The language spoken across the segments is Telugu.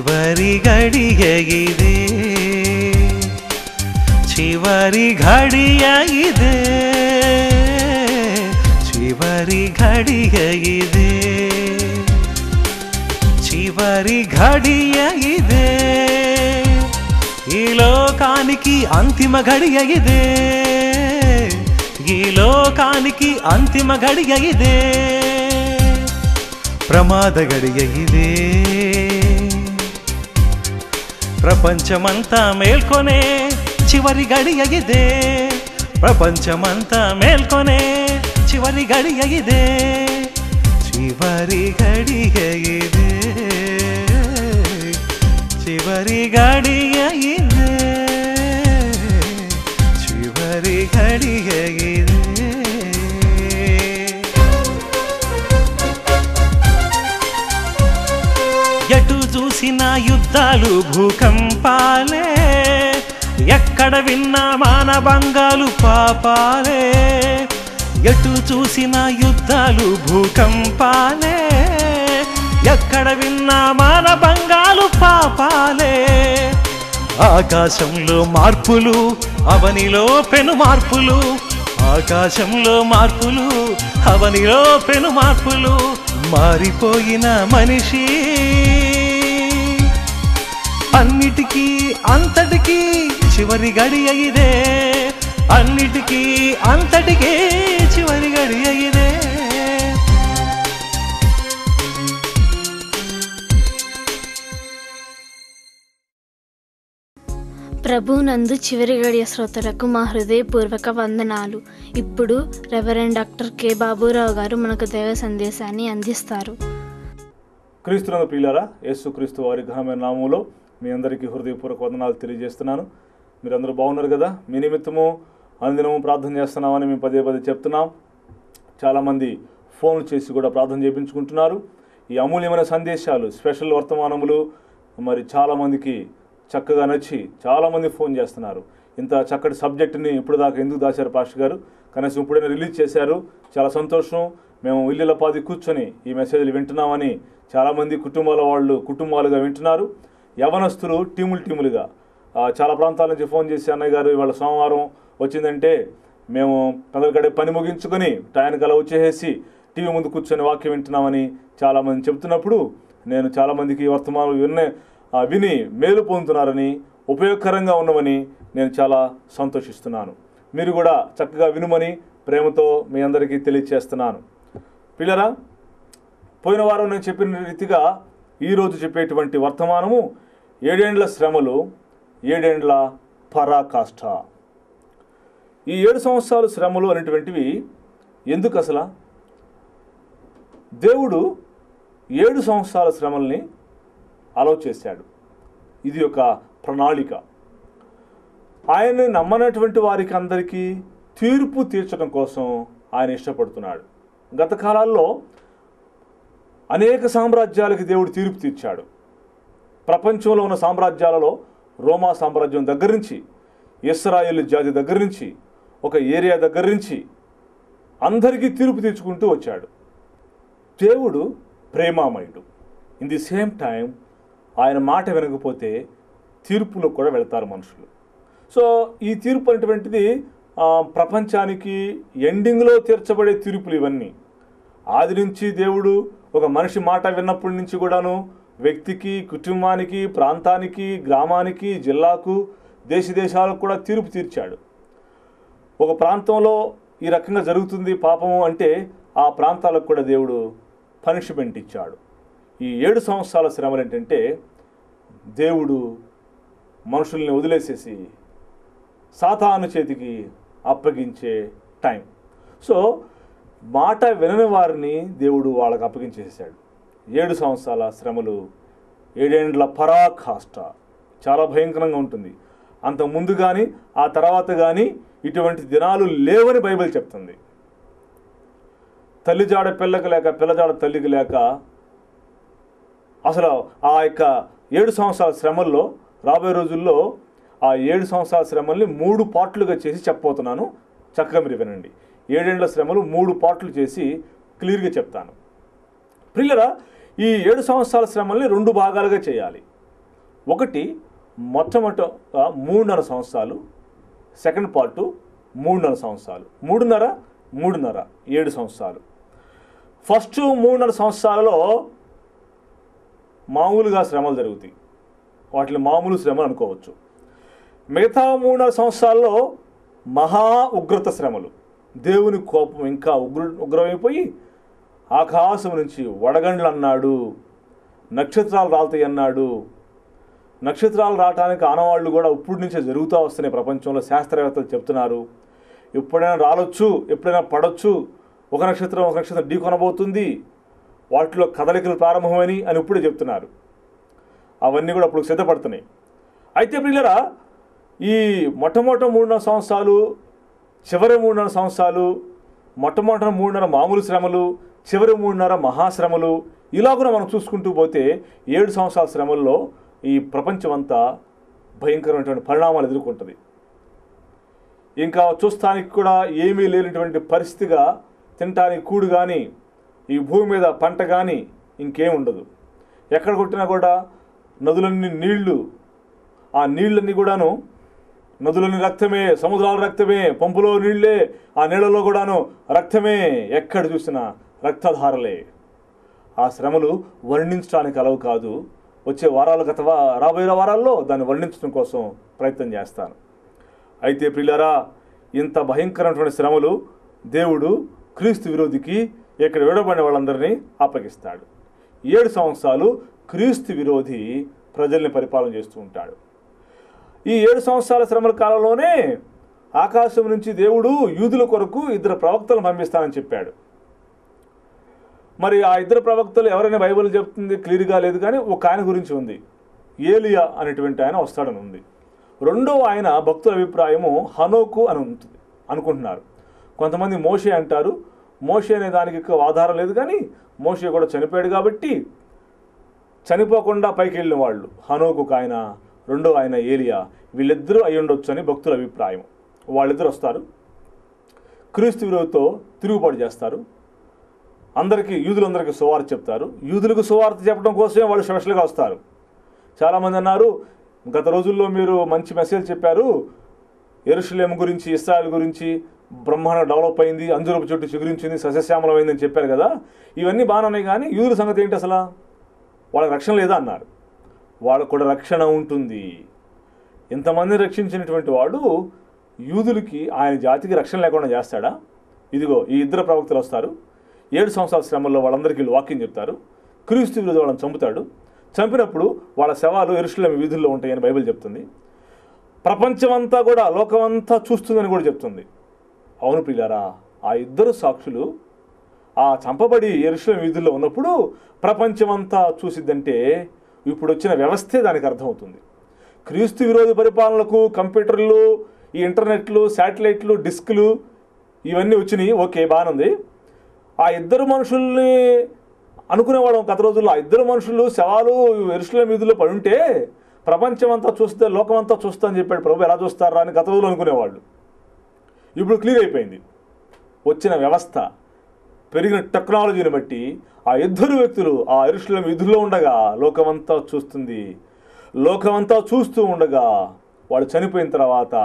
చివరి గడియ ఇదే, చివరి ఘడియ ఇదే, చివరి ఘడియ ఇదే, చివరి ఘడియ ఇదే, ఈ లోకానికి అంతిమ ఘడియ ఇదే, ఈ లోకానికి అంతిమ ఘడియ ఇదే, ప్రమాద ఘడియ ఇదే, ప్రపంచమంతా మేల్కొనే చివరి గడియ ఇదే, ప్రపంచమంతా మేల్కొనే చివరి గడియ ఇదే, చివరి గడియ ఇదే, చివరి గడియ ఇదే, చివరి గడియ ఇదే. ఎటు చూసిన యుద్ధాలు భూకంపాలే, ఎక్కడ విన్నా మానభంగాలు పాపాలే, ఎటు చూసిన యుద్ధాలు భూకంపాలే, ఎక్కడ విన్నా మానభంగాలు పాపాలే, ఆకాశంలో మార్పులు అవనిలో పెను మార్పులు, ఆకాశంలో మార్పులు అవనిలో పెను మార్పులు, మారిపోయిన మనిషి అన్నిటికీ అంతటికీ చివరి గడియ ఇదే, అన్నిటికీ అంతటికీ చివరి గడియ ఇదే. ప్రభునందు చివరి గడియ శ్రోతలకు మా హృదయపూర్వక వందనాలు. ఇప్పుడు రెవరెండ్ డాక్టర్ కె బాబురావు గారు మనకు దైవ సందేశాన్ని అందిస్తారు. క్రీస్తునందు ప్రియులారా, యేసుక్రీస్తు వారి ఘనమైన నామములో మీ అందరికీ హృదయపూర్వక వందనాలు తెలియజేస్తున్నాను. మీరందరూ బాగున్నారు కదా? మీ నిమిత్తము అనుదినము ప్రార్థన చేస్తున్నామని మేము పదే పదే చెప్తున్నాం. చాలామంది ఫోన్లు చేసి కూడా ప్రార్థన చేయించుకుంటున్నారు. ఈ అమూల్యమైన సందేశాలు, స్పెషల్ వర్తమానములు మరి చాలామందికి చక్కగా నచ్చి చాలామంది ఫోన్ చేస్తున్నారు. ఇంత చక్కటి సబ్జెక్టుని ఇప్పుడు దాకా ఎందుకు దాచారు పాస్టర్ గారు? కనీసం ఇప్పుడైనా రిలీజ్ చేశారు, చాలా సంతోషం. మేము ఇల్లుల పాది కూర్చొని ఈ మెసేజ్లు వింటున్నామని చాలామంది కుటుంబాలుగా వింటున్నారు. యవనస్తులు టీములుగా చాలా ప్రాంతాల నుంచి ఫోన్ చేసి, అన్నయ్య గారు ఇవాళ సోమవారం వచ్చిందంటే మేము పెద్దలకడే పని ముగించుకొని టయానికి అలా వచ్చేసి టీవీ ముందు కూర్చొని వాక్యం వింటున్నామని చాలామంది చెప్తున్నప్పుడు నేను చాలామందికి వర్తమానం విని మేలు పొందుతున్నారని, ఉపయోగకరంగా ఉన్నవని నేను చాలా సంతోషిస్తున్నాను. మీరు కూడా చక్కగా వినుమని ప్రేమతో మీ అందరికీ తెలియచేస్తున్నాను. పిల్లరా, పోయిన వారం నేను చెప్పిన రీతిగా ఈరోజు చెప్పేటువంటి వర్తమానము 7 ఏండ్ల శ్రమలు, 7 ఏండ్ల పరాకాష్ఠ. ఈ 7 సంవత్సరాలు శ్రమలు అనేటువంటివి ఎందుకు? అసలు దేవుడు 7 సంవత్సరాల శ్రమల్ని అలౌ చేశాడు. ఇది ఒక ప్రణాళిక. ఆయన్ని నమ్మనటువంటి వారికి అందరికీ తీర్పు తీర్చడం కోసం ఆయన ఇష్టపడుతున్నాడు. గత కాలాల్లో అనేక సామ్రాజ్యాలకి దేవుడు తీర్పు తీర్చాడు. ప్రపంచంలో ఉన్న సామ్రాజ్యాలలో రోమా సామ్రాజ్యం దగ్గర నుంచి, ఇశ్రాయేలు జాతి దగ్గర నుంచి, ఒక ఏరియా దగ్గర నుంచి అందరికీ తీర్పు తీర్చుకుంటూ వచ్చాడు. దేవుడు ప్రేమామయుడు. ఇన్ ది సేమ్ టైం ఆయన మాట వినకపోతే తీర్పులో కూడా వెళ్తారు మనుషులు. సో ఈ తీర్పు అనేటువంటిది ప్రపంచానికి ఎండింగ్లో తీర్చబడే తీర్పులు ఇవన్నీ. ఆది నుంచి దేవుడు ఒక మనిషి మాట విన్నప్పటి నుంచి కూడాను వ్యక్తికి, కుటుంబానికి, ప్రాంతానికి, గ్రామానికి, జిల్లాకు, దేశాలకు కూడా తీర్పు తీర్చాడు. ఒక ప్రాంతంలో ఈ రకంగా జరుగుతుంది పాపము అంటే ఆ ప్రాంతాలకు కూడా దేవుడు పనిష్మెంట్ ఇచ్చాడు. ఈ 7 సంవత్సరాల శ్రమలు ఏంటంటే దేవుడు మనుషుల్ని వదిలేసేసి సాతాను చేతికి అప్పగించే టైం. సో మాట వినని వారిని దేవుడు వాళ్ళకి అప్పగించేసాడు. 7 సంవత్సరాల శ్రమలు, 7 ఏండ్ల పరాకాష్ఠ చాలా భయంకరంగా ఉంటుంది. అంత ముందు కానీ ఆ తర్వాత కానీ ఇటువంటి దినాలు లేవని బైబిల్ చెప్తుంది. తల్లిజాడ పిల్లకి లేక, పిల్లజాడ తల్లికి లేక, అసలు ఆ యొక్క 7 సంవత్సరాల శ్రమల్లో రాబోయే రోజుల్లో ఆ 7 సంవత్సరాల శ్రమల్ని 3 పార్ట్లుగా చేసి చెప్పబోతున్నాను. చక్కగా మీరు వినండి. 7 ఏండ్ల శ్రమలు 3 పార్ట్లు చేసి క్లియర్గా చెప్తాను. ప్రియులరా, ఈ 7 సంవత్సరాల శ్రమల్ని 2 భాగాలుగా చేయాలి. ఒకటి మొట్టమొదట 3.5 సంవత్సరాలు, సెకండ్ పార్టు 3.5 సంవత్సరాలు, 3.5 7 సంవత్సరాలు. ఫస్ట్ 3.5 సంవత్సరాలలో మామూలుగా శ్రమలు జరుగుతాయి, వాటిని మామూలు శ్రమలు అనుకోవచ్చు. మిగతా 3.5 సంవత్సరాల్లో మహా ఉగ్రత శ్రమలు, దేవుని కోపం ఇంకా ఉగ్రమైపోయి ఆకాశం నుంచి వడగండ్లు అన్నాడు, నక్షత్రాలు రాలుతాయి అన్నాడు. నక్షత్రాలు రావడానికి ఆనవాళ్ళు కూడా ఇప్పటి నుంచే జరుగుతూ వస్తున్నాయి. ప్రపంచంలో శాస్త్రవేత్తలు చెప్తున్నారు, ఎప్పుడైనా రాలొచ్చు, ఎప్పుడైనా పడవచ్చు, ఒక నక్షత్రం ఢీకొనబోతుంది, వాటిలో కదలికలు ప్రారంభమని అని ఇప్పుడే చెప్తున్నారు. అవన్నీ కూడా అప్పుడు సిద్ధపడుతున్నాయి. అయితే పిల్లరా, ఈ మొట్టమొదటి 3.5 సంవత్సరాలు, చివరి 3.5 సంవత్సరాలు, మొట్టమొదటి 3.5 మామూలు శ్రమలు, చివరి 3.5 మహాశ్రమలు, ఇలా కూడా మనం చూసుకుంటూ పోతే 7 సంవత్సరాల శ్రమల్లో ఈ ప్రపంచం అంతా భయంకరమైనటువంటి పరిణామాలు ఎదుర్కొంటుంది. ఇంకా చూస్తానికి కూడా ఏమీ లేనటువంటి పరిస్థితిగా, తినటానికి కూడు కానీ, ఈ భూమి మీద పంట కానీ ఇంకేం ఉండదు. ఎక్కడ కొట్టినా కూడా నదులన్నీ నీళ్లు, ఆ నీళ్ళన్నీ కూడాను నదులన్నీ రక్తమే, సముద్రాలు రక్తమే, పంపులో నీళ్ళే, ఆ నీళ్ళలో కూడాను రక్తమే, ఎక్కడ చూసినా రక్తధారలే. ఆ శ్రమలు వర్ణించడానికి అలవు కాదు. వచ్చే వారాలు రాబోయే వారాల్లో దాన్ని వర్ణించడం కోసం ప్రయత్నం చేస్తాను. అయితే ప్రియులారా, ఇంత భయంకరమైనటువంటి శ్రమలు దేవుడు క్రీస్తు విరోధికి ఇక్కడ విడబడిన వాళ్ళందరినీ అప్పగిస్తాడు. 7 సంవత్సరాలు క్రీస్తు విరోధి ప్రజల్ని పరిపాలన చేస్తూ ఉంటాడు. ఈ 7 సంవత్సరాల శ్రమల కాలంలోనే ఆకాశం నుంచి దేవుడు యూదుల కొరకు 2 ప్రవక్తలను పంపిస్తానని చెప్పాడు. మరి ఆ 2 ప్రవక్తలు ఎవరైనా బైబిల్ చెప్తుంది క్లియర్గా లేదు, కానీ ఒక ఆయన గురించి ఉంది, ఏలియా అనేటువంటి ఆయన వస్తాడని ఉంది. రెండవ ఆయన భక్తుల అభిప్రాయము హనోకు అని ఉంటుంది అనుకుంటున్నారు. కొంతమంది మోషే అంటారు. మోషే అనే దానికి ఎక్కువ ఆధారం లేదు, కానీ మోషే కూడా చనిపోయాడు కాబట్టి చనిపోకుండా పైకి వెళ్ళిన వాళ్ళు హనోకు ఆయన, రెండో ఆయన ఏలియా, వీళ్ళిద్దరూ అయి ఉండొచ్చు అని భక్తుల అభిప్రాయం. వాళ్ళిద్దరు వస్తారు, క్రీస్తు విరోధితో తిరుగుబాటు చేస్తారు, యూదులందరికీ సువార్త చెప్తారు. యూదులకు సువార్త చెప్పడం కోసమే వాళ్ళు స్పెషల్గా వస్తారు. చాలామంది అన్నారు, గత రోజుల్లో మీరు మంచి మెసేజ్ చెప్పారు, యెరూషలేము గురించి, ఇశ్రాయేలు గురించి బ్రహ్మాండ డెవలప్ అయింది, అంజూరపు చెట్టు చిగురించింది, సస్యశ్యామలమైందని చెప్పారు కదా, ఇవన్నీ బాగానే ఉన్నాయి, కానీ యూదుల సంగతి ఏంటి, అసలు వాళ్ళకి రక్షణ లేదా అన్నారు. వాళ్ళకు కూడా రక్షణ ఉంటుంది. ఇంతమంది రక్షించినటువంటి వాడు యూదులకి, ఆయన జాతికి రక్షణ లేకుండా చేస్తాడా? ఇదిగో ఈ 2 ప్రవక్తలు వస్తారు, 7 సంవత్సరాల శ్రమల్లో వాళ్ళందరికీ వాక్యం చెప్తారు. క్రీస్తు విరోధి వాళ్ళని చంపుతాడు. చంపినప్పుడు వాళ్ళ శవాలు యెరూషలేము వీధుల్లో ఉంటాయని బైబిల్ చెప్తుంది. ప్రపంచమంతా కూడా, లోకమంతా చూస్తుందని కూడా చెప్తుంది. అవును ప్రియులారా, ఆ 2 సాక్షులు ఆ చంపబడి యెరూషలేము వీధుల్లో ఉన్నప్పుడు ప్రపంచమంతా చూసిద్దంటే ఇప్పుడు వచ్చిన వ్యవస్థే దానికి అర్థమవుతుంది. క్రీస్తు విరోధి పరిపాలనలకు కంప్యూటర్లు, ఈ ఇంటర్నెట్లు, శాటిలైట్లు, డిస్కులు ఇవన్నీ వచ్చినాయి, ఓకే బాగానే ఉంది. ఆ 2 మనుషుల్ని అనుకునేవాళ్ళం గత రోజుల్లో. ఆ 2 మనుషులు శవాలు యెరూషలేము వీధుల్లో పడి ఉంటే ప్రపంచం అంతా చూస్తే, లోకమంతా చూస్తా అని చెప్పాడు ప్రభు, ఎలా చూస్తారా అని గత రోజులు అనుకునేవాళ్ళు. ఇప్పుడు క్లియర్ అయిపోయింది. వచ్చిన వ్యవస్థ, పెరిగిన టెక్నాలజీని బట్టి ఆ 2 వ్యక్తులు ఆ యెరూషలేము వీధుల్లో ఉండగా లోకమంతా చూస్తుంది. లోకమంతా చూస్తూ ఉండగా వాళ్ళు చనిపోయిన తర్వాత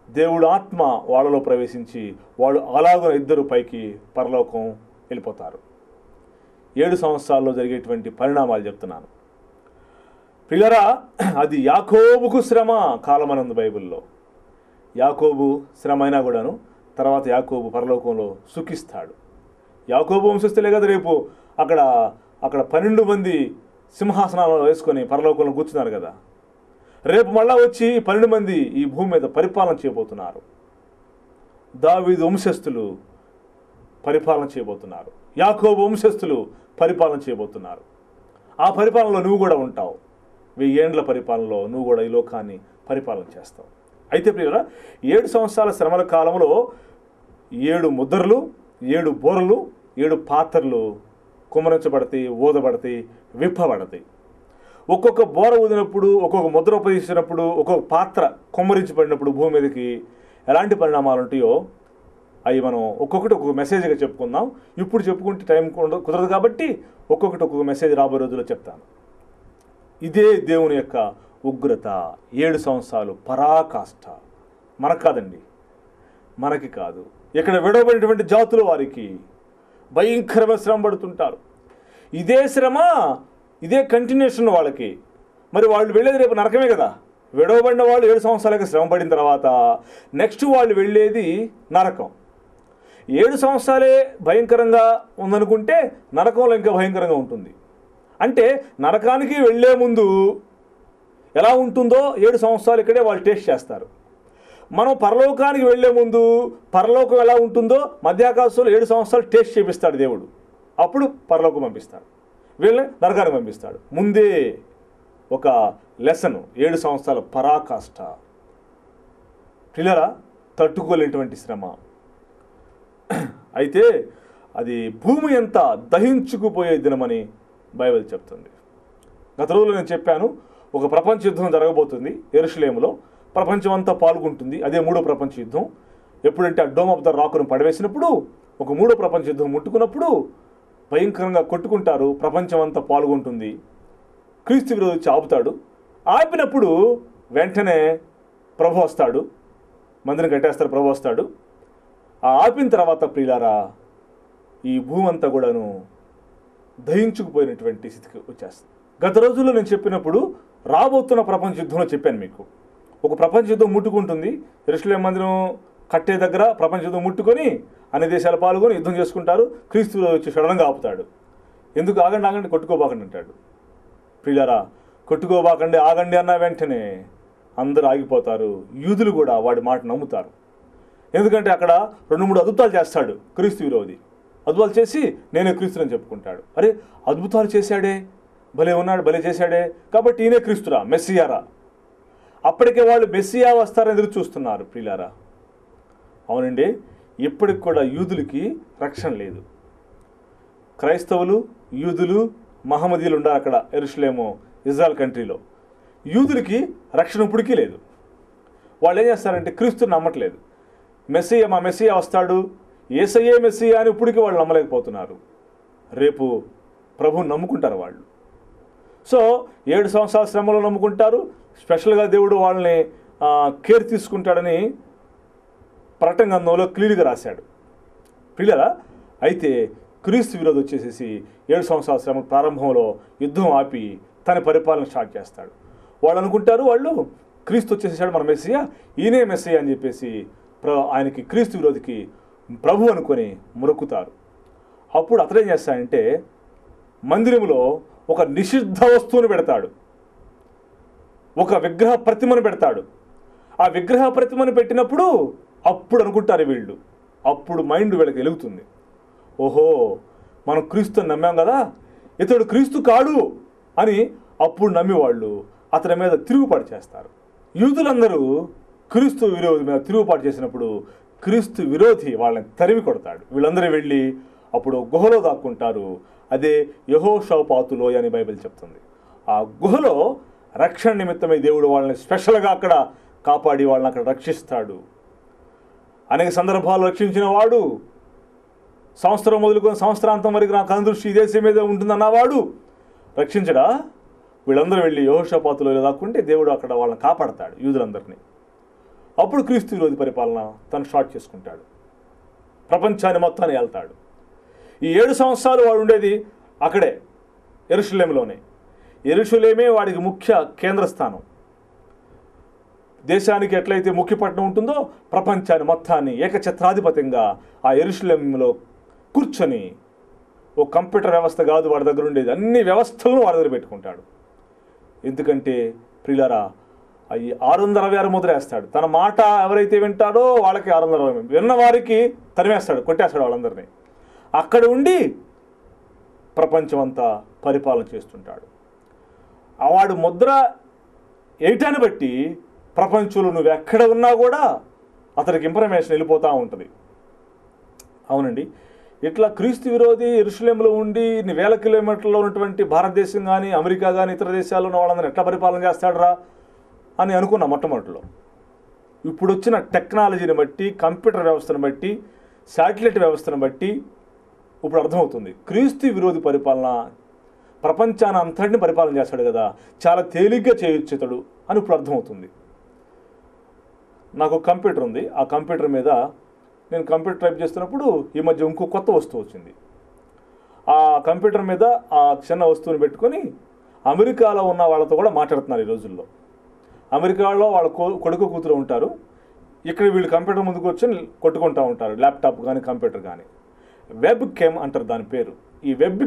దేవుడు ఆత్మ వాళ్ళలో ప్రవేశించి వాళ్ళు అలాగున 2 పైకి పరలోకం వెళ్ళిపోతారు. 7 సంవత్సరాల్లో జరిగేటువంటి పరిణామాలు చెప్తున్నాను ప్రియులారా. అది యాకోబుకు శ్రమ కాలమనందు బైబిల్లో. యాకోబు శ్రమ అయినా కూడాను తర్వాత యాకోబు పరలోకంలో సుఖిస్తాడు. యాకోబు వంశస్థులే కదా రేపు అక్కడ 12 మంది సింహాసనాలు వేసుకొని పరలోకంలో కూర్చున్నారు కదా. రేపు మళ్ళా వచ్చి 12 మంది ఈ భూమి మీద పరిపాలన చేయబోతున్నారు. దావీదు వంశస్థులు పరిపాలన చేయబోతున్నారు. యాకోబు వంశస్థులు పరిపాలన చేయబోతున్నారు. ఆ పరిపాలనలో నువ్వు కూడా ఉంటావు. 1000 ఏండ్ల పరిపాలనలో నువ్వు కూడా ఈ లోకాన్ని పరిపాలన చేస్తావు. అయితే ప్రియులారా, 7 సంవత్సరాల శ్రమల కాలంలో 7 ముద్రలు, 7 బోరలు, 7 పాత్రలు కుమ్మరించబడతాయి, ఊదబడతాయి, విప్పబడతాయి. ఒక్కొక్క బోర ఊదినప్పుడు, ఒక్కొక్క ముద్ర ఉపయోగించినప్పుడు, ఒక్కొక్క పాత్ర కుమ్మరించబడినప్పుడు భూమి మీదకి ఎలాంటి పరిణామాలు ఉంటాయో అవి మనం ఒక్కొక్కటి ఒక్కొక్క మెసేజ్గా చెప్పుకుందాం. ఇప్పుడు చెప్పుకుంటే టైం కుదరదు కాబట్టి ఒక్కొక్కటి ఒక్కొక్క మెసేజ్ రాబోయే రోజుల్లో చెప్తాను. ఇదే దేవుని యొక్క ఉగ్రత, 7 సంవత్సరాలు పరాకాష్ట. మనకు కాదండి, మనకి కాదు, ఇక్కడ విడవబడినటువంటి జాతుల వారికి భయంకరమైన శ్రమ పడుతుంటారు. ఇదే శ్రమ, ఇదే కంటిన్యూషన్ వాళ్ళకి. మరి వాళ్ళు వెళ్ళేది రేపు నరకమే కదా. విడవబడిన వాళ్ళు 7 సంవత్సరాలకి శ్రమ పడిన తర్వాత నెక్స్ట్ వాళ్ళు వెళ్ళేది నరకం. 7 సంవత్సరాలే భయంకరంగా ఉందనుకుంటే నరకంలో ఇంకా భయంకరంగా ఉంటుంది. అంటే నరకానికి వెళ్ళే ముందు ఎలా ఉంటుందో 7 సంవత్సరాలు ఇక్కడే వాళ్ళు టేస్ట్ చేస్తారు. మనం పరలోకానికి వెళ్ళే ముందు పరలోకం ఎలా ఉంటుందో మధ్యాకాశంలో 7 సంవత్సరాలు టేస్ట్ చేపిస్తాడు దేవుడు. అప్పుడు పరలోకం పంపిస్తాడు, వీళ్ళని నరకానికి పంపిస్తాడు. ముందే ఒక లెసన్, 7 సంవత్సరాల పరాకాష్ట. పిల్లరా, తట్టుకోలేటువంటి శ్రమ. అయితే అది భూమి ఎంత దహించుకుపోయే దినమని బైబిల్ చెప్తుంది. గత రోజులో నేను చెప్పాను, ఒక ప్రపంచ యుద్ధం జరగబోతుంది యెరూషలేములో. ప్రపంచం అంతా పాల్గొంటుంది. అదే 3వ ప్రపంచ యుద్ధం. ఎప్పుడంటే ఆ డోమ్ ఆఫ్ ద రాక్ను పడవేసినప్పుడు, ఒక 3వ ప్రపంచ యుద్ధం ముట్టుకున్నప్పుడు భయంకరంగా కొట్టుకుంటారు. ప్రపంచం అంతా పాల్గొంటుంది. క్రీస్తు విరోధి వచ్చి ఆపుతాడు. ఆపినప్పుడు వెంటనే ప్రభు వస్తాడు, మందిరం కట్టేస్తారు, ప్రభు వస్తాడు. ఆ ఆపిన తర్వాత ప్రియులారా, ఈ భూమి అంతా కూడాను దహించుకుపోయినటువంటి స్థితికి వచ్చేస్తుంది. గత రోజుల్లో నేను చెప్పినప్పుడు రాబోతున్న ప్రపంచ యుద్ధంలో చెప్పాను మీకు. ఒక ప్రపంచ యుద్ధం ముట్టుకుంటుంది. యెరూషలేము మందిరం కట్టే దగ్గర ప్రపంచ యుద్ధం ముట్టుకొని అన్ని దేశాలు పాల్గొని యుద్ధం చేసుకుంటారు. క్రీస్తు వచ్చి సడన్గా ఆపుతాడు. ఎందుకు? ఆగండి ఆగండి, కొట్టుకోబాకండి అంటాడు. ప్రియులారా, కొట్టుకోబాకండి ఆగండి అన్న వెంటనే అందరూ ఆగిపోతారు. యూదులు కూడా వాడి మాట నమ్ముతారు. ఎందుకంటే అక్కడ 2-3 అద్భుతాలు చేస్తాడు క్రీస్తు విరోధి. అద్భుతాలు చేసి నేనే క్రీస్తుని చెప్పుకుంటాడు. అరే, అద్భుతాలు చేశాడే, భలే ఉన్నాడు, భలే చేశాడే, కాబట్టి ఈయనే క్రీస్తురా, మెస్సియారా. అప్పటికే వాళ్ళు మెస్సియా వస్తారని ఎదురు చూస్తున్నారు. ప్రియులారా, అవునండి, ఇప్పటికి కూడా యూదులకి రక్షణ లేదు. క్రైస్తవులు, యూదులు, మహమ్మదీయులు ఉండాలి అక్కడ యెరూషలేము ఇజ్రాయెల్ కంట్రీలో. యూదులకి రక్షణ ఇప్పటికీ లేదు. వాళ్ళు ఏం చేస్తారంటే క్రీస్తుని నమ్మట్లేదు. మెస్సియా, మా మెస్సియా వస్తాడు, యేసయ్యే మెస్సియా అని ఇప్పటికీ వాళ్ళు నమ్మలేకపోతున్నారు. రేపు ప్రభువుని నమ్ముకుంటారు వాళ్ళు. సో 7 సంవత్సరాల శ్రమలో నమ్ముకుంటారు. స్పెషల్గా దేవుడు వాళ్ళని కేర్ తీసుకుంటాడని ప్రకటన గ్రంథంలో క్లియర్గా రాశాడు. పిల్లరా, అయితే క్రీస్తు విరోధి వచ్చేసేసి 7 సంవత్సరాల శ్రమ ప్రారంభంలో యుద్ధం ఆపి తన పరిపాలన స్టార్ట్ చేస్తాడు. వాళ్ళు అనుకుంటారు వాళ్ళు క్రీస్తు వచ్చేసేసాడు, మన మెస్సియా, ఈయనే మెస్సియా అని చెప్పేసి ఆయనకి క్రీస్తు విరోధికి ప్రభు అనుకొని మొరుకుతారు. అప్పుడు అతడేం చేస్తాడంటే మందిరంలో ఒక నిషిద్ధ వస్తువును పెడతాడు, ఒక విగ్రహ ప్రతిమను పెడతాడు. ఆ విగ్రహ ప్రతిమను పెట్టినప్పుడు అప్పుడు అనుకుంటారు వీళ్ళు, అప్పుడు మైండ్ వీళ్ళకి వెలుగుతుంది. ఓహో, మనం క్రీస్తుని నమ్మాం కదా, ఇతడు క్రీస్తు కాడు అని అప్పుడు నమ్మి వాళ్ళు అతని మీద తిరుగుబాటు చేస్తారు. యూదులందరూ క్రీస్తు విరోధి మీద తిరుగుబాటు చేసినప్పుడు క్రీస్తు విరోధి వాళ్ళని తరిమి కొడతాడు. వీళ్ళందరూ వెళ్ళి అప్పుడు గుహలో దాక్కుంటారు. అదే యెహోషాపాతు లోయ అని బైబిల్ చెప్తుంది. ఆ గుహలో రక్షణ నిమిత్తమై దేవుడు వాళ్ళని స్పెషల్గా అక్కడ కాపాడి వాళ్ళని అక్కడ రక్షిస్తాడు. అనేక సందర్భాలు రక్షించిన వాడు, సంవత్సరం మొదలుకొని సంవత్సరాంతం వరకు నా కనుదృష్టి ఈ దేశం మీద ఉంటుందన్నవాడు రక్షించడా? వీళ్ళందరూ వెళ్ళి యెహోషాపాతులో దాక్కుంటే దేవుడు అక్కడ వాళ్ళని కాపాడతాడు, యూదులందరినీ. అప్పుడు క్రీస్తు విరోధి పరిపాలన తను స్టార్ట్ చేసుకుంటాడు, ప్రపంచాన్ని మొత్తాన్ని వెళ్తాడు. ఈ 7 సంవత్సరాలు వాడు ఉండేది అక్కడే యెరూషలేములోనే. యెరూషలేమే వాడికి ముఖ్య కేంద్ర స్థానం. దేశానికి ఎట్లయితే ముఖ్య పట్టణం ఉంటుందో ప్రపంచాన్ని మొత్తాన్ని ఏకఛత్రాధిపత్యంగా ఆ యెరూషలేములో కూర్చొని, ఓ కంప్యూటర్ వ్యవస్థ కాదు వాడి దగ్గర ఉండేది, అన్ని వ్యవస్థలను వాడి దగ్గర పెట్టుకుంటాడు. ఎందుకంటే ప్రియులారా, అవి 666 ముద్ర వేస్తాడు. తన మాట ఎవరైతే వింటాడో వాళ్ళకి 666, విన్న వారికి తరిమేస్తాడు, కొట్టేస్తాడు వాళ్ళందరినీ. అక్కడ ఉండి ప్రపంచం అంతా పరిపాలన చేస్తుంటాడు. వాడు ముద్ర వేయటాన్ని బట్టి ప్రపంచంలో నువ్వు ఎక్కడ ఉన్నా కూడా అతనికి ఇన్ఫర్మేషన్ వెళ్ళిపోతూ ఉంటుంది. అవునండి, ఇట్లా క్రీస్తు విరోధి యెరూషలేములో ఉండి ఇన్ని వేల కిలోమీటర్లో ఉన్నటువంటి భారతదేశం కానీ అమెరికా కానీ ఇతర దేశాల్లో ఉన్న వాళ్ళందరినీ ఎట్లా పరిపాలన చేస్తాడరా అని అనుకున్నా మొట్టమొదటిలో. ఇప్పుడు వచ్చిన టెక్నాలజీని బట్టి, కంప్యూటర్ వ్యవస్థను బట్టి, శాటిలైట్ వ్యవస్థను బట్టి ఇప్పుడు అర్థమవుతుంది క్రీస్తు విరోధి పరిపాలన ప్రపంచాన్ని అంతటిని పరిపాలన చేస్తాడు కదా, చాలా తేలిగ్గా చేయొచ్చు ఇతడు అని ఇప్పుడు అర్థమవుతుంది. నాకు కంప్యూటర్ ఉంది. ఆ కంప్యూటర్ మీద నేను కంప్యూటర్ టైప్ చేస్తున్నప్పుడు ఈ మధ్య ఇంకో కొత్త వస్తువు వచ్చింది. ఆ కంప్యూటర్ మీద ఆ చిన్న వస్తువుని పెట్టుకొని అమెరికాలో ఉన్న వాళ్ళతో కూడా మాట్లాడుతున్నారు ఈ రోజుల్లో. అమెరికాలో వాళ్ళ కొడుకు కూతురు ఉంటారు, ఇక్కడ వీళ్ళు కంప్యూటర్ ముందుకు వచ్చి కొట్టుకుంటూ ఉంటారు, ల్యాప్టాప్ కానీ కంప్యూటర్ కానీ. వెబ్ కేమ్ అంటారు దాని పేరు. ఈ వెబ్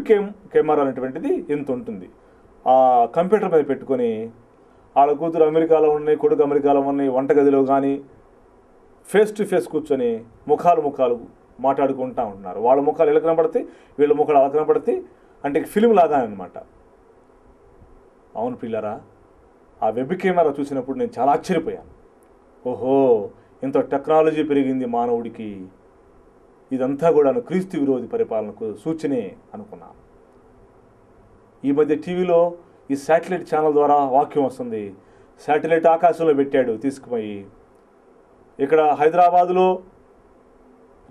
కెమెరా అనేటువంటిది ఎంత ఉంటుంది, ఆ కంప్యూటర్ మీద పెట్టుకొని వాళ్ళ కూతురు అమెరికాలో ఉన్నాయి, కొడుకు అమెరికాలో ఉన్నాయి, వంటగదిలో కానీ ఫేస్ టు ఫేస్ కూర్చొని ముఖాలు మాట్లాడుకుంటూ ఉంటున్నారు. వాళ్ళ ముఖాలు ఎలా కనపడతాయి, వీళ్ళ ముఖాలు అలా కనపడతాయి, అంటే ఫిలిం లాగా అనమాట. అవును పిల్లరా, ఆ వెబ్ కెమెరా చూసినప్పుడు నేను చాలా ఆశ్చర్యపోయాను. ఓహో, ఇంత టెక్నాలజీ పెరిగింది మానవుడికి, ఇదంతా కూడా క్రీస్తు విరోధి పరిపాలనకు సూచనే అనుకున్నాను. ఈ మధ్య టీవీలో ఈ శాటిలైట్ ఛానల్ ద్వారా వాక్యం వస్తుంది. శాటిలైట్ ఆకాశంలో పెట్టాడు తీసుకుపోయి. ఇక్కడ హైదరాబాదులో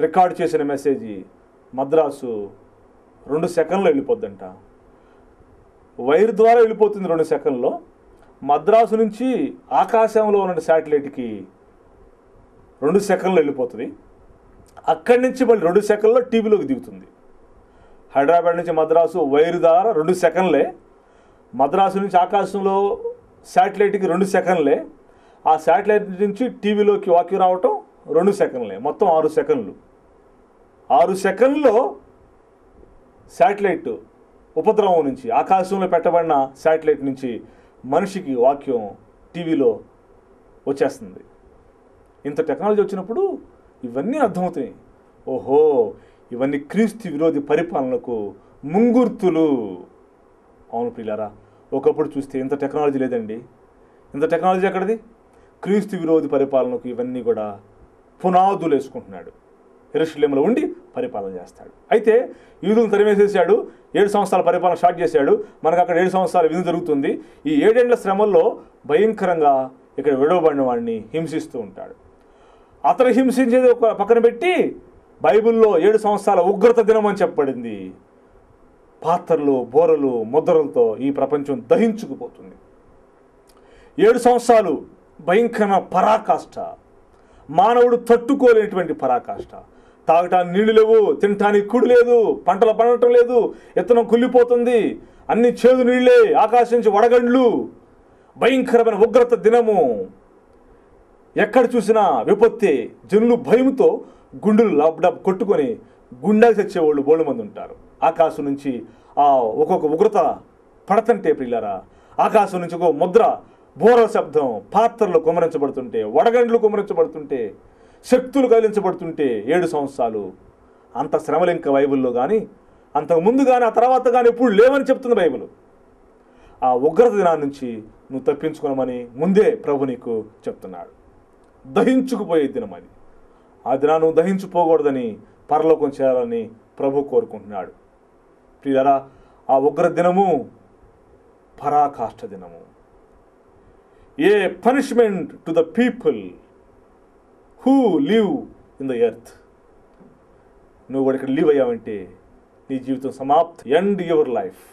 రికార్డు చేసిన మెసేజ్ మద్రాసు 2 సెకండ్లో వెళ్ళిపోద్దంట. వైర్ ద్వారా వెళ్ళిపోతుంది 2 సెకండ్లో. మద్రాసు నుంచి ఆకాశంలో ఉన్న శాటిలైట్కి 2 సెకండ్లో వెళ్ళిపోతుంది. అక్కడి నుంచి మళ్ళీ 2 సెకండ్లో టీవీలోకి దిగుతుంది. హైదరాబాద్ నుంచి మద్రాసు వైర్ ద్వారా 2 సెకండ్లే, మద్రాసు నుంచి ఆకాశంలో శాటిలైట్కి 2 సెకండ్లే, ఆ శాటిలైట్ నుంచి టీవీలోకి వాక్యం రావటం 2 సెకండ్లే, మొత్తం 6 సెకండ్లు. 6 సెకండ్లో శాటిలైట్ ఉపద్రవం నుంచి, ఆకాశంలో పెట్టబడిన శాటిలైట్ నుంచి మనిషికి వాక్యం టీవీలో వచ్చేస్తుంది. ఇంత టెక్నాలజీ వచ్చినప్పుడు ఇవన్నీ అర్థమవుతాయి. ఓహో, ఇవన్నీ క్రీస్తు విరోధి పరిపాలనకు ముంగుర్తులు. అవును ప్రియులారా, ఒకప్పుడు చూస్తే ఇంత టెక్నాలజీ లేదండి. ఇంత టెక్నాలజీ ఎక్కడిది? క్రీస్తు విరోధి పరిపాలనకు ఇవన్నీ కూడా పునాదులు వేసుకుంటున్నాడు. యెరూషలేములో ఉండి పరిపాలన చేస్తాడు. అయితే యూదులను తరిమేసేసాడు, 7 సంవత్సరాల పరిపాలన స్టార్ట్ చేశాడు. మనకు అక్కడ 7 సంవత్సరాల విధి జరుగుతుంది. ఈ 7 ఏళ్ల శ్రమల్లో భయంకరంగా ఇక్కడ విడవబడిన వాడిని హింసిస్తూ ఉంటాడు. అతను హింసించేది ఒక పక్కన పెట్టి బైబిల్లో 7 సంవత్సరాల ఉగ్రత దినం అని చెప్పబడింది. పాత్రలు, బోరలు, ముద్రలతో ఈ ప్రపంచం దహించుకుపోతుంది. 7 సంవత్సరాలు భయంకరమైన పరాకాష్ట, మానవుడు తట్టుకోలేనటువంటి పరాకాష్ట. తాగటానికి నీళ్లు లేవు, తినటానికి కుడి లేదు, పంటలు పండటం లేదు, విత్తనం కుళ్ళిపోతుంది, అన్ని చేదు నీళ్లే, ఆకాశం నుంచి వడగండ్లు, భయంకరమైన ఉగ్రత దినము. ఎక్కడ చూసినా విపత్తే. జనులు భయంతో గుండెలు లబ్డబ్ కొట్టుకొని గుండెకి తెచ్చేవాళ్ళు బోళ్ళు మంది ఉంటారు. ఆకాశం నుంచి ఆ ఒక్కొక్క ఉగ్రత పడతంటే ప్రియులారా, ఆకాశం నుంచి ఒక ముద్ర, బోర శబ్దం, పాత్రలు కుమరించబడుతుంటే, వడగండ్లు కుమరించబడుతుంటే, శక్తులు కదిలించబడుతుంటే 7 సంవత్సరాలు. అంత శ్రమలు ఇంకా బైబిల్లో కానీ, అంతకు ముందు కానీ, ఆ తర్వాత కానీ ఎప్పుడు లేవని చెప్తుంది బైబిల్. ఆ ఉగ్రత దినాన్ని నుంచి నువ్వు తప్పించుకోనమని ముందే ప్రభు నీకు చెప్తున్నాడు. దహించుకుపోయే దినం అది. ఆ దినాన్ని నువ్వు దహించుకోకూడదని, పరలోకం చేయాలని ప్రభు కోరుకుంటున్నాడు. ప్రియులారా, ఆ ఉగ్ర దినము పరాకాష్ఠ దినము. A punishment to the people who live in the earth. నువ్వు కూడా ఇక్కడ లివ్ అయ్యావంటే నీ జీవితం సమాప్తి. End your life.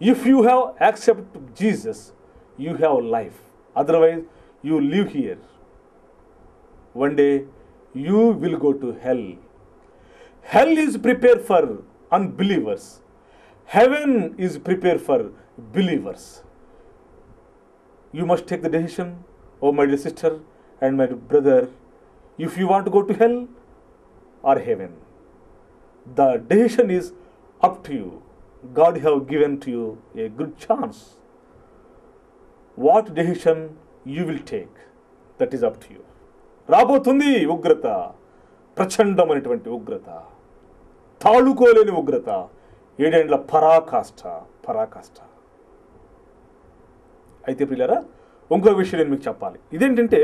If you have accept Jesus, you have life. Otherwise you live here. One day you will go to hell. Hell is prepared for unbelievers. Heaven is prepared for believers. You must take the decision, oh my dear sister and my brother, if you want to go to hell or heaven. The decision is up to you. God have given to you a good chance. What decision you will take, that is up to you. రాబోతుంది ఉగ్రత, ప్రచండమైనటువంటి ఉగ్రత, తాళుకోలేని ఉగ్రత, 7 ఏండ్ల పరాకాష్ఠ. అయితే ప్రియులారా, ఇంకో విషయం నేను మీకు చెప్పాలి. ఇదేంటంటే,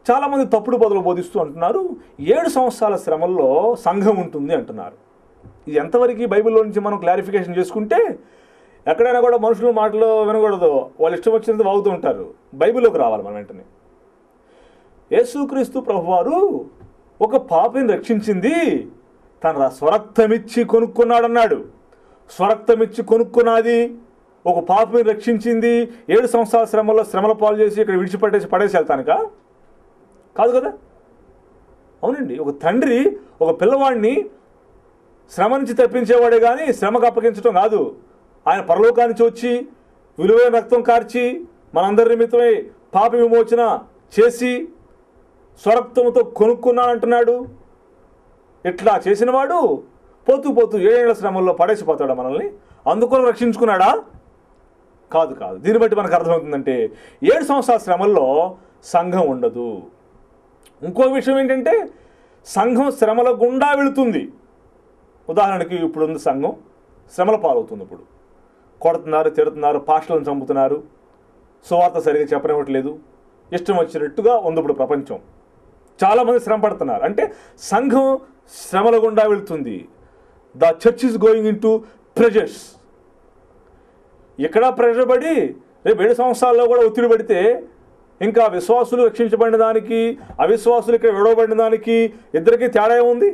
చాలామంది తప్పుడు బదులు బోధిస్తూ అంటున్నారు 7 సంవత్సరాల శ్రమల్లో సంఘం ఉంటుంది అంటున్నారు. ఇది ఎంతవరకు బైబిల్లో నుంచి మనం క్లారిఫికేషన్ చేసుకుంటే, ఎక్కడైనా కూడా మనుషులు మాటలు వినకూడదు, వాళ్ళు ఇష్టం వచ్చినంత వాగుతూ ఉంటారు. బైబిల్లోకి రావాలి మనం వెంటనే. యేసుక్రీస్తు ప్రభువారు ఒక పాపిని రక్షించింది తన స్వరక్తమిచ్చి కొనుక్కున్నాడన్నాడు. స్వరక్తమిచ్చి కొనుక్కున్నది, ఒక పాపిని రక్షించింది, 7 సంవత్సరాల శ్రమలో శ్రమల పాలు చేసి ఇక్కడ పడేసి వెళ్తానుక కాదు కదా. అవునండి, ఒక తండ్రి ఒక పిల్లవాడిని శ్రమ నుంచి తప్పించేవాడే కానీ శ్రమకు అప్పగించడం కాదు. ఆయన పరలోకానికి వచ్చి విలువైన రక్తం కార్చి మనందరి నిమిత్తమై పాప విమోచన చేసి స్వరక్తంతో కొనుక్కున్నానంటున్నాడు. ఇట్లా చేసినవాడు పోతూ 7 ఏళ్ల శ్రమల్లో పడేసిపోతాడా మనల్ని? అందుకొని రక్షించుకున్నాడా? కాదు. దీన్ని బట్టి మనకు అర్థమవుతుందంటే 7 సంవత్సరాల శ్రమల్లో సంఘం ఉండదు. ఇంకో విషయం ఏంటంటే సంఘం శ్రమల గుండా వెళుతుంది. ఉదాహరణకి ఇప్పుడున్న సంఘం శ్రమల పాలవుతుంది. ఇప్పుడు కొడుతున్నారు, తిడుతున్నారు, పాస్టర్లను చంపుతున్నారు, సువార్త సరిగా చెప్పనివ్వట్లేదు, ఇష్టం వచ్చినట్టుగా ఉంది ఇప్పుడు ప్రపంచం. చాలామంది శ్రమ పడుతున్నారు. అంటే సంఘం శ్రమల గుండా వెళుతుంది. The church is going in to pressures. ఇక్కడ ప్రెజర్ పడి రేపు 7 సంవత్సరాల్లో కూడా ఒత్తిడి పడితే ఇంకా విశ్వాసులు రక్షించబడిన దానికి అవిశ్వాసులు ఇక్కడ విడవబడిన దానికి ఇద్దరికీ తేడా ఏముంది?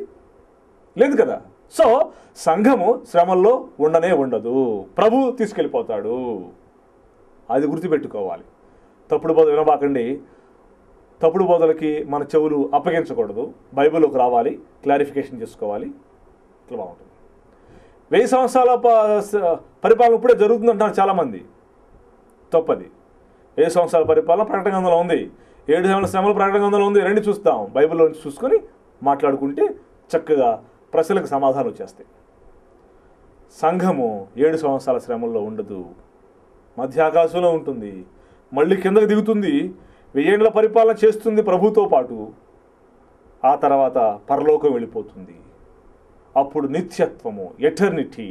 లేదు కదా. సో సంఘము శ్రమల్లో ఉండదు. ప్రభు తీసుకెళ్ళిపోతాడు. అది గుర్తుపెట్టుకోవాలి. తప్పుడు బోధ వినబాకండి. తప్పుడు బోధలకి మన చెవులు అప్పగించకూడదు. బైబిల్లోకి రావాలి, క్లారిఫికేషన్ చేసుకోవాలి. ఇట్లా బాగుంటుంది. 1000 సంవత్సరాల పరిపాలన ఇప్పుడే జరుగుతుందంటారు చాలామంది. తప్పది. 1000 సంవత్సరాల పరిపాలన ప్రకటన గ్రంథంలో ఉంది, 7 సంవత్సరాల శ్రమలు ప్రకటన గ్రంథంలో ఉంది. రెండు చూస్తాం. బైబిల్లో నుంచి చూసుకొని మాట్లాడుకుంటే చక్కగా ప్రశ్నలకు సమాధానం వచ్చేస్తాయి. సంఘము 7 సంవత్సరాల శ్రమల్లో ఉండదు. మధ్యాకాశంలో ఉంటుంది, మళ్ళీ కిందకు దిగుతుంది, 1000 ఏళ్ల పరిపాలన చేస్తుంది ప్రభుతో పాటు. ఆ తర్వాత పరలోకం వెళ్ళిపోతుంది. అప్పుడు నిత్యత్వము, ఎటర్నిటీ,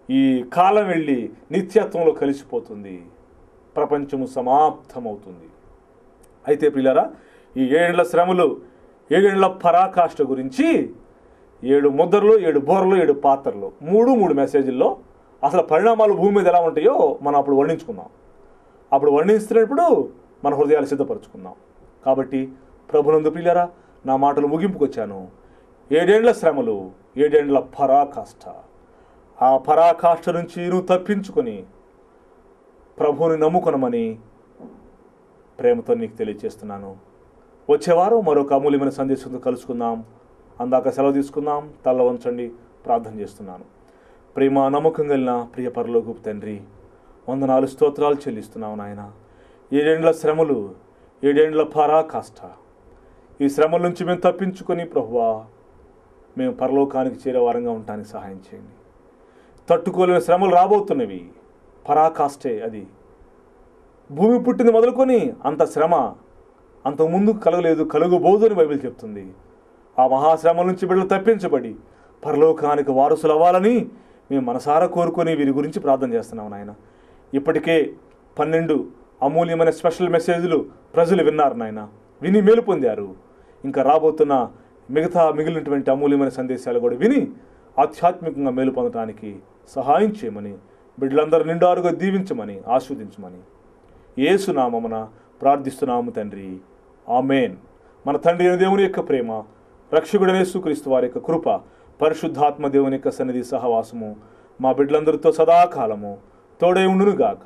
ఈ కాలం వెళ్ళి నిత్యత్వంలో కలిసిపోతుంది. ప్రపంచము సమాప్తమవుతుంది. అయితే ప్రియులారా, ఈ 7 ఏళ్ల శ్రమలు, 7 ఏళ్ల పరాకాష్ఠ గురించి 7 ముద్రలు, 7 బోర్లు, 7 పాత్రలు, 3 మెసేజ్ల్లో అసలు పరిణామాలు భూమి మీద ఎలా ఉంటాయో మనం అప్పుడు వర్ణించుకుందాం. అప్పుడు వర్ణిస్తున్నప్పుడు మన హృదయాలు సిద్ధపరచుకుందాం. కాబట్టి ప్రభునందు ప్రియులారా, నా మాటలు ముగింపుకు వచ్చాను. 7 ఏళ్ల శ్రమలు, 7 ఏళ్ల పరాకాష్ఠ. ఆ పరాకాష్ఠ నుంచి నువ్వు తప్పించుకొని ప్రభువుని నమ్ముకొనమని ప్రేమతో నీకు తెలియజేస్తున్నాను. వచ్చేవారం మరొక అమూల్యమైన సందేశంతో కలుసుకుందాం. అందాక సెలవు తీసుకుందాం. తల వంచండి, ప్రార్థన చేస్తున్నాను. ప్రేమ నమ్మకం కలిగిన ప్రియ పరలోకపు తండ్రి, వందనాలు స్తోత్రాలు చెల్లిస్తున్నావు నాయన. 7 ఏళ్ల శ్రమలు, 7 ఏళ్ల పరాకాష్ఠ. ఈ శ్రమల నుంచి మేము తప్పించుకొని ప్రభువా మేము పరలోకానికి చేరే వారంగా ఉండటానికి సహాయం చేయండి. తట్టుకోలేని శ్రమలు రాబోతున్నవి. పరాకాష్ఠే అది. భూమి పుట్టింది మొదలుకొని అంత శ్రమ అంతకుముందు కలగలేదు, కలుగబోదు అని బైబిల్ చెప్తుంది. ఆ మహాశ్రమల నుంచి బిడ్డలు తప్పించబడి పరలోకానికి వారసులు అవ్వాలని మేము మనసారా కోరుకొని వీరి గురించి ప్రార్థన చేస్తున్నాం నాయన. ఇప్పటికే 12 అమూల్యమైన స్పెషల్ మెసేజ్లు ప్రజలు విన్నారు నాయన, విని మేలు పొందారు. ఇంకా రాబోతున్న మిగిలినటువంటి అమూల్యమైన సందేశాలు కూడా విని ఆధ్యాత్మికంగా మేలు పొందడానికి సహాయం చేయమని, బిడ్డలందరూ నిండారుగా దీవించమని, ఆస్వాదించమని యేసు నామమున ప్రార్థిస్తున్నాము తండ్రి. ఆమేన్. మన తండ్రి అయిన దేవుని యొక్క ప్రేమ, రక్షకుడైన యేసుక్రీస్తు వారి యొక్క కృప, పరిశుద్ధాత్మ దేవుని యొక్క సన్నిధి సహవాసము మా బిడ్డలందరితో సదాకాలము తోడై ఉండునుగాక.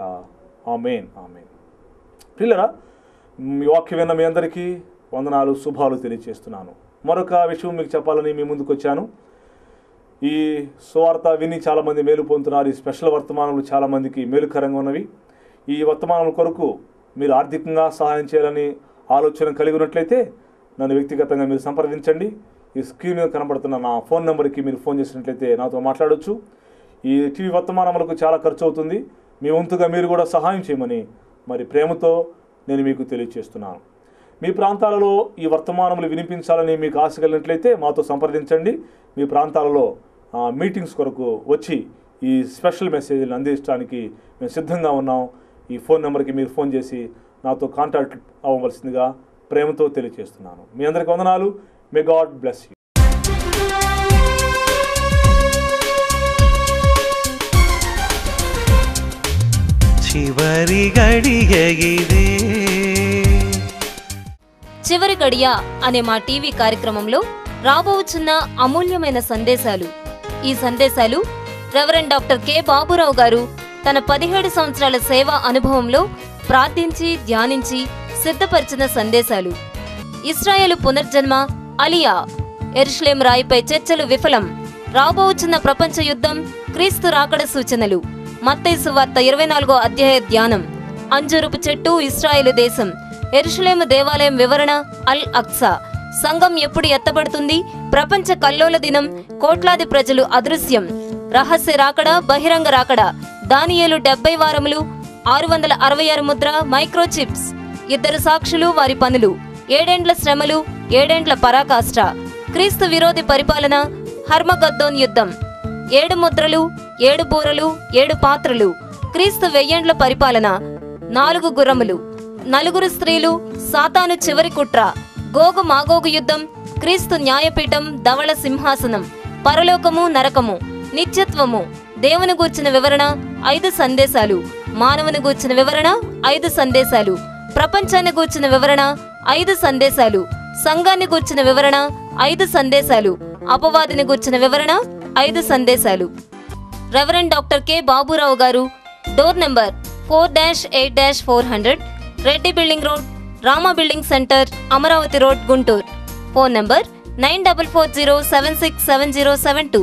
ఆమేన్. ఆమేన్. ప్రియులారా, మీ వాక్యం విన్న మీ అందరికీ వందనాలు, శుభాలు తెలియజేస్తున్నాను. మరొక విషయం మీకు చెప్పాలని మీ ముందుకు వచ్చాను. ఈ సువార్త విని చాలామంది మేలు పొందుతున్నారు. ఈ స్పెషల్ వర్తమానాలు చాలామందికి మేలుకరంగా ఉన్నవి. ఈ వర్తమానాల కొరకు మీరు ఆర్థికంగా సహాయం చేయాలని ఆలోచన కలిగి ఉన్నట్లయితే నన్ను వ్యక్తిగతంగా మీరు సంప్రదించండి. ఈ స్క్రీన్ మీద కనబడుతున్న నా ఫోన్ నెంబర్కి మీరు ఫోన్ చేసినట్లయితే నాతో మాట్లాడవచ్చు. ఈ టీవీ వర్తమానములకు చాలా ఖర్చు అవుతుంది. మీ వంతుగా మీరు కూడా సహాయం చేయమని మరి ప్రేమతో నేను మీకు తెలియజేస్తున్నాను. మీ ప్రాంతాలలో ఈ వర్తమానములు వినిపించాలని మీకు ఆశ కలిగినట్లయితే మాతో సంప్రదించండి. మీ ప్రాంతాలలో మీటింగ్స్ కొరకు వచ్చి ఈ స్పెషల్ మెసేజ్లను అందించడానికి మేము సిద్ధంగా ఉన్నాం. ఈ ఫోన్ నెంబర్కి మీరు ఫోన్ చేసి నాతో కాంటాక్ట్ అవ్వవలసిందిగా ప్రేమతో తెలియజేస్తున్నాను. మీ అందరికీ వందనాలు. May God bless you. చివరి గడియ ఇదే. చివరి గడియ అనే మా టీవీ కార్యక్రమంలో రాబోచున్న అమూల్యమైన సందేశాలు. ఈ సందేశాలు రెవరెండ్ డాక్టర్ కె బాబురావు గారు తన 17 సంవత్సరాల సేవా అనుభవంలో ప్రార్థించి ధ్యానించి సిద్ధపరిచిన సందేశాలు. ఇశ్రాయేలు పునర్జన్మ, అలియా, యెరూషలేము రాయిపై చర్చలు విఫలం, రాబోచున్న ప్రపంచ యుద్ధం, క్రీస్తు రాకడ సూచనలు, మత్తయి సువార్త 24వ అధ్యాయ ధ్యానం, అంజూరపు చెట్టు, ఇశ్రాయేలు దేశం, యెరూషలేము దేవాలయం వివరణ, అల్ అక్సా, సంఘం ఎప్పుడు ఎత్తబడుతుంది, ప్రపంచ కల్లోల దినం, కోట్లాది ప్రజలు అదృశ్యం, రహస్య రాకడ, బహిరంగ రాకడ, దానియేలు 70 వారములు, 666 ముద్ర, మైక్రోచిప్స్, 2 సాక్షులు వారి పనులు, 7 ఏండ్ల శ్రమలు, 7 ఏండ్ల పరాకాష్ట, క్రీస్తు విరోధి పరిపాలన, హర్మగద్దోన్ యుద్ధం, 7 ముద్రలు, 7 బూరలు, 7 పాత్రలు, క్రీస్తు 1000 ఏండ్ల పరిపాలన, 4 గుర్రములు, 4 స్త్రీలు, సాతాను చివరి కుట్ర, గోగు మాగోగు యుద్ధం, క్రీస్తు న్యాయపీఠం, ధవళ సింహాసనం, పరలోకము నరకము, నిత్యత్వము, దేవుని గూర్చిన వివరణ, 5 సందేశాలు, మానవుని గూర్చిన వివరణ, 5 సందేశాలు, ప్రపంచాన్ని గూర్చిన వివరణ, 5 సందేశాలు, సంఘాన్ని గూర్చిన వివరణ, 5 సందేశాలు, అపవాదిని గూర్చిన వివరణ, 5 సందేశాలు. రెవరెండ్ డాక్టర్ కె బాబురావు గారు, door number 4-8-400, Reddy building road, Rama building centre, Amaravati road, Guntur. Phone number 9440767072.